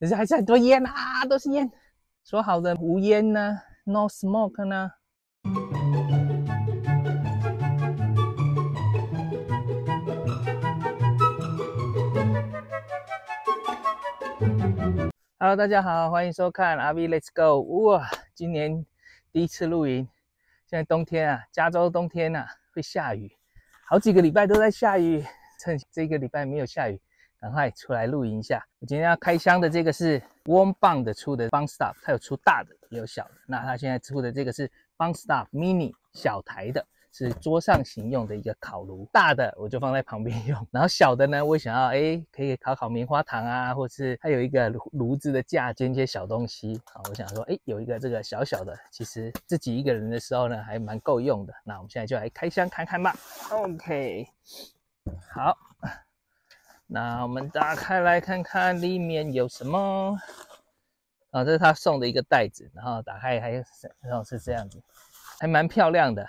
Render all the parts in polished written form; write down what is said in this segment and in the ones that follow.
可是还是很多烟啊，都是烟。说好的无烟呢 ，no smoke 呢？ Hello， 大家好，欢迎收看 RV Let's Go。哇，今年第一次露营。现在冬天啊，加州冬天啊会下雨，好几个礼拜都在下雨。趁这个礼拜没有下雨，赶快出来露营一下。我今天要开箱的这个是 Warmburg 出的 Bungstop， 它有出大的也有小的。那它现在出的这个是 Bungstop Mini 小台的。是桌上型用的一个烤炉，大的我就放在旁边用，然后小的呢，我想要可以烤棉花糖啊，或是它有一个炉子的架煎一些小东西啊，我想说有一个这个小小的，其实自己一个人的时候呢，还蛮够用的。那我们现在就来开箱看看吧。OK， 好，那我们打开来看看里面有什么啊？这是他送的一个袋子，然后打开然后是这样子。还蛮漂亮的，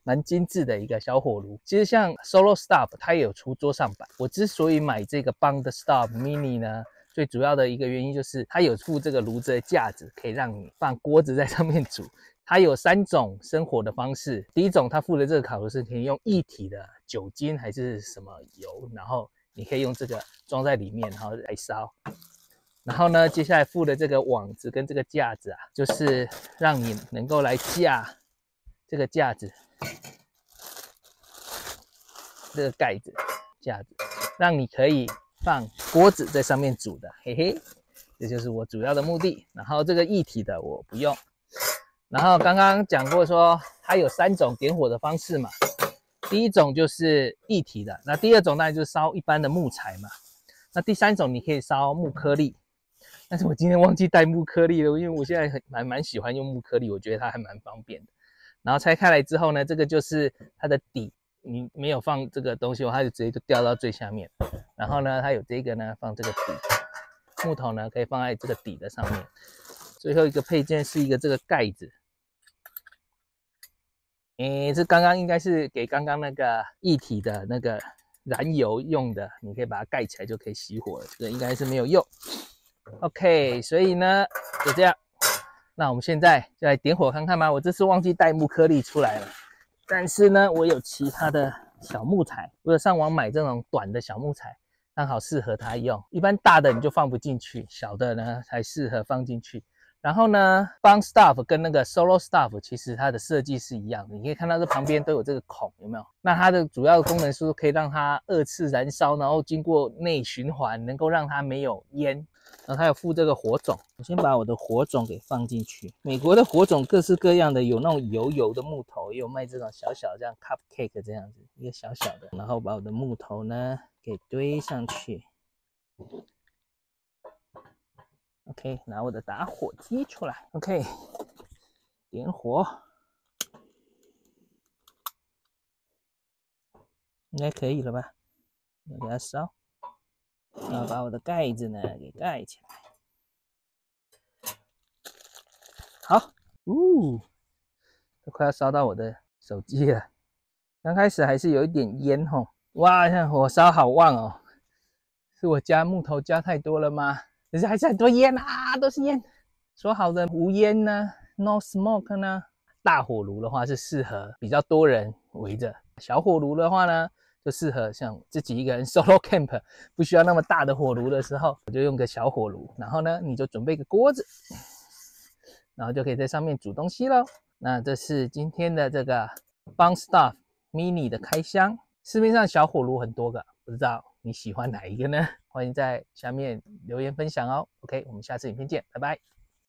蛮精致的一个小火炉。其实像 Solo Stop 它也有出桌上版。我之所以买这个 Bungstop Mini 呢，最主要的一个原因就是它有附这个炉子的架子，可以让你放锅子在上面煮。它有3种生火的方式。第一种，它附的这个烤炉是可以用液体的酒精还是什么油，然后你可以用这个装在里面，然后来烧。然后呢，接下来附的这个网子跟这个架子啊，就是让你能够来架这个架子，这个盖子架子，让你可以放锅子在上面煮的，嘿嘿，这就是我主要的目的。然后这个液体的我不用。然后刚刚讲过说，它有3种点火的方式嘛。第一种就是液体的，那第2种当然就是烧一般的木材嘛。那第3种你可以烧木颗粒。但是我今天忘记带木颗粒了，因为我现在蛮喜欢用木颗粒，我觉得它还蛮方便的。然后拆开来之后呢，这个就是它的底，你没有放这个东西，它就直接就掉到最下面。然后呢，它有这个呢，放这个底，木头呢可以放在这个底的上面。最后一个配件是一个这个盖子，这刚刚应该是给刚刚那个液体的那个燃油用的，你可以把它盖起来就可以熄火了，这个应该是没有用。OK， 所以呢就这样，那我们现在就来点火看看吧。我这次忘记带木颗粒出来了，但是呢我有其他的小木材，我有上网买这种短的小木材，刚好适合它用。一般大的你就放不进去，小的呢才适合放进去。然后呢 Bungstop 跟那个 Solo Stop 其实它的设计是一样的，你可以看到这旁边都有这个孔，有没有？那它的主要的功能是可以让它2次燃烧，然后经过内循环，能够让它没有烟。然后它有附这个火种，我先把我的火种给放进去。美国的火种各式各样的，有那种油的木头，也有卖这种小小这样 cupcake 这样子，一个小小的。然后把我的木头呢给堆上去。OK， 拿我的打火机出来。OK， 点火，应该可以了吧？我给它烧。然后把我的盖子呢给盖起来。好，都快要烧到我的手机了。刚开始还是有一点烟吼，哇，现在火烧好旺哦！是我家木头加太多了吗？可是还是很多烟啊，都是烟。说好的无烟呢 ，no smoke 呢？大火炉的话是适合比较多人围着，小火炉的话呢，就适合像自己一个人 solo camp， 不需要那么大的火炉的时候，我就用个小火炉。然后呢，你就准备个锅子，然后就可以在上面煮东西咯。那这是今天的这个 Bungstop Mini 的开箱。市面上小火炉很多个，不知道你喜欢哪一个呢？欢迎在下面留言分享哦。OK， 我们下次影片见，拜拜。